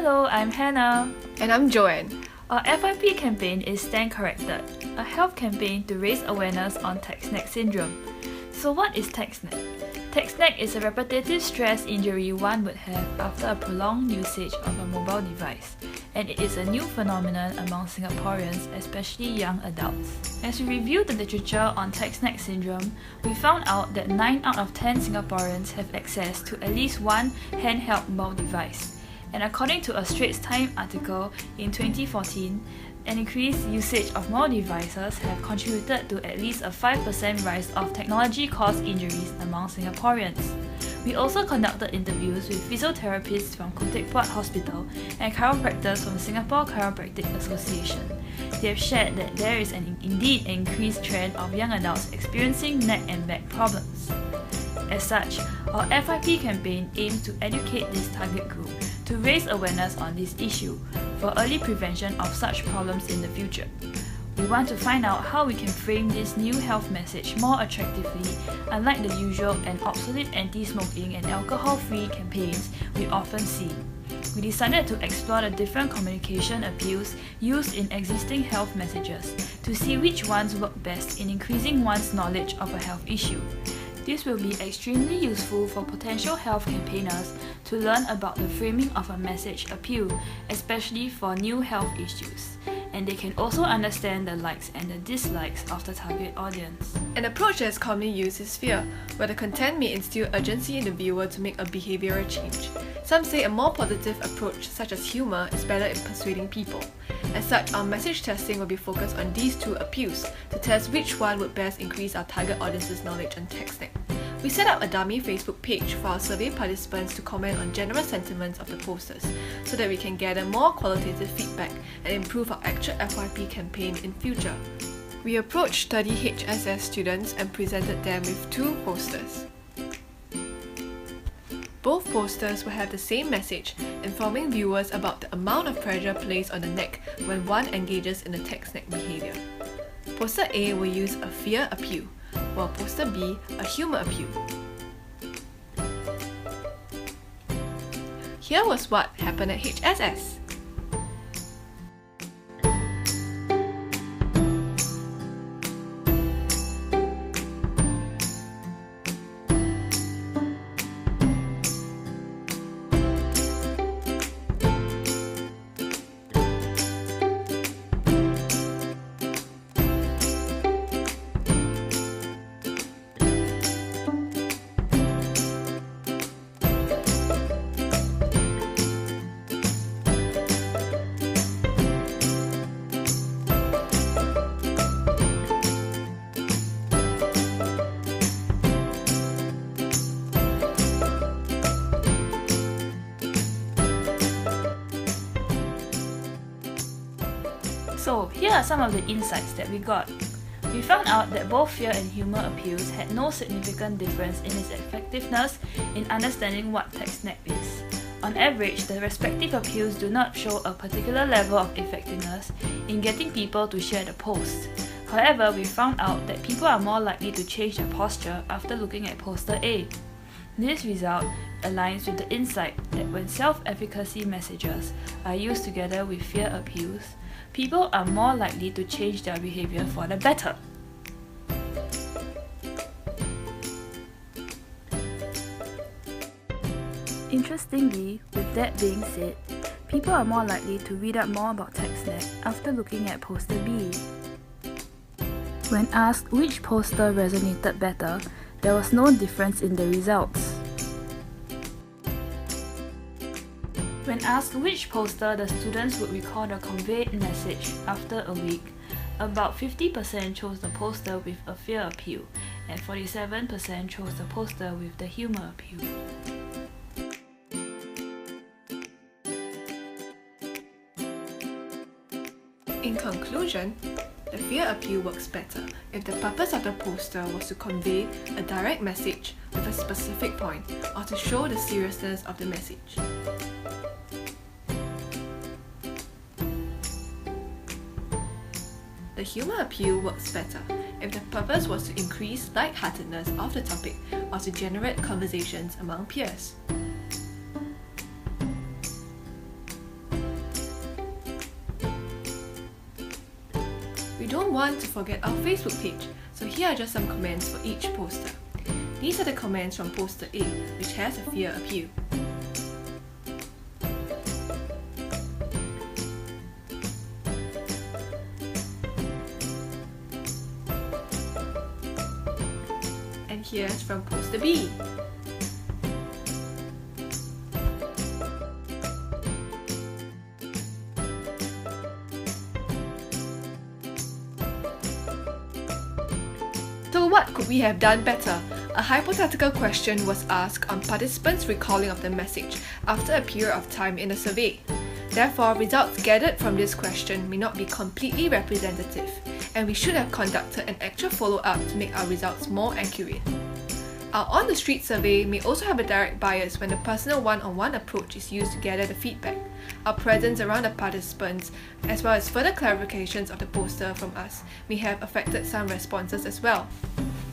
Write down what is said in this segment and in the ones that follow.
Hello, I'm Hannah. And I'm Joanne. Our FYP campaign is Stand Corrected, a health campaign to raise awareness on text neck syndrome. So what is text neck? Text neck is a repetitive stress injury one would have after a prolonged usage of a mobile device, and it is a new phenomenon among Singaporeans, especially young adults. As we reviewed the literature on text neck syndrome, we found out that 9 out of 10 Singaporeans have access to at least one handheld mobile device. And according to a Straits Times article in 2014, an increased usage of mobile devices have contributed to at least a 5% rise of technology-caused injuries among Singaporeans. We also conducted interviews with physiotherapists from Khoo Teck Puat Hospital and chiropractors from Singapore Chiropractic Association. They have shared that there is indeed an increased trend of young adults experiencing neck and back problems. As such, our FYP campaign aims to educate this target group to raise awareness on this issue for early prevention of such problems in the future. We want to find out how we can frame this new health message more attractively, unlike the usual and obsolete anti-smoking and alcohol-free campaigns we often see. We decided to explore the different communication appeals used in existing health messages to see which ones work best in increasing one's knowledge of a health issue. This will be extremely useful for potential health campaigners to learn about the framing of a message appeal, especially for new health issues. And they can also understand the likes and the dislikes of the target audience. An approach that is commonly used is fear, where the content may instill urgency in the viewer to make a behavioral change. Some say a more positive approach, such as humor, is better in persuading people. As such, our message testing will be focused on these two appeals to test which one would best increase our target audience's knowledge on text neck. We set up a dummy Facebook page for our survey participants to comment on general sentiments of the posters so that we can gather more qualitative feedback and improve our actual FYP campaign in future. We approached 30 HSS students and presented them with 2 posters. Both posters will have the same message, informing viewers about the amount of pressure placed on the neck when one engages in the text neck behavior. Poster A will use a fear appeal, while poster B a humor appeal. Here was what happened at HSS. So, here are some of the insights that we got. We found out that both fear and humor appeals had no significant difference in its effectiveness in understanding what text neck is. On average, the respective appeals do not show a particular level of effectiveness in getting people to share the post. However, we found out that people are more likely to change their posture after looking at poster A. This result aligns with the insight that when self-efficacy messages are used together with fear appeals, people are more likely to change their behavior for the better. Interestingly, with that being said, people are more likely to read up more about text neck after looking at poster B. When asked which poster resonated better, there was no difference in the results. When asked which poster the students would recall the conveyed message after a week, about 50% chose the poster with a fear appeal and 47% chose the poster with the humor appeal. In conclusion, the fear appeal works better if the purpose of the poster was to convey a direct message with a specific point or to show the seriousness of the message. The humor appeal works better if the purpose was to increase lightheartedness of the topic or to generate conversations among peers. We don't want to forget our Facebook page, so here are just some comments for each poster. These are the comments from poster A, which has a fear appeal. And here's from poster B. So what could we have done better? A hypothetical question was asked on participants' recalling of the message after a period of time in a survey. Therefore, results gathered from this question may not be completely representative, and we should have conducted an actual follow-up to make our results more accurate. Our on-the-street survey may also have a direct bias when the personal one-on-one approach is used to gather the feedback. Our presence around the participants, as well as further clarifications of the poster from us, may have affected some responses as well.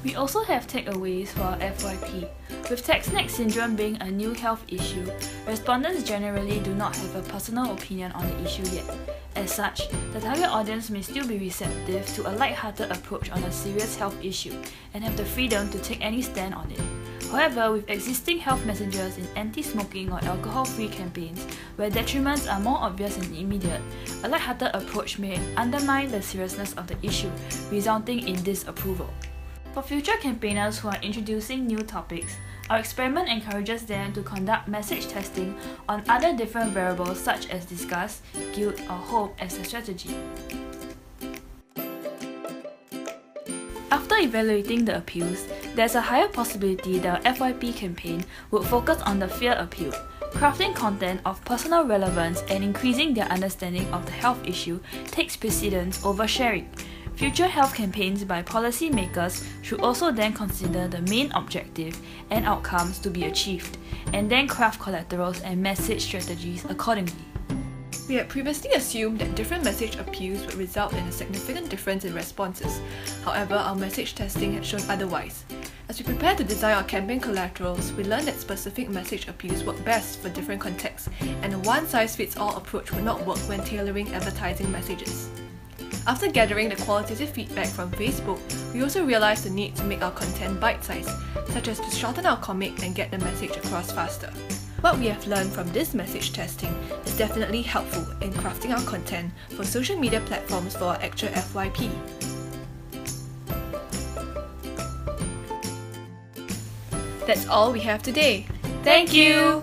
We also have takeaways for our FYP. With text-neck syndrome being a new health issue, respondents generally do not have a personal opinion on the issue yet. As such, the target audience may still be receptive to a light-hearted approach on a serious health issue and have the freedom to take any stand on it. However, with existing health messages in anti-smoking or alcohol-free campaigns, where detriments are more obvious and immediate, a light-hearted approach may undermine the seriousness of the issue, resulting in disapproval. For future campaigners who are introducing new topics, our experiment encourages them to conduct message testing on other different variables such as disgust, guilt, or hope as a strategy. After evaluating the appeals, there's a higher possibility that our FYP campaign would focus on the fear appeal, crafting content of personal relevance and increasing their understanding of the health issue takes precedence over sharing. Future health campaigns by policymakers should also then consider the main objective and outcomes to be achieved, and then craft collaterals and message strategies accordingly. We had previously assumed that different message appeals would result in a significant difference in responses. However, our message testing had shown otherwise. As we prepared to design our campaign collaterals, we learned that specific message appeals work best for different contexts, and a one-size-fits-all approach would not work when tailoring advertising messages. After gathering the qualitative feedback from Facebook, we also realized the need to make our content bite-sized, such as to shorten our comic and get the message across faster. What we have learned from this message testing is definitely helpful in crafting our content for social media platforms for our actual FYP. That's all we have today. Thank you!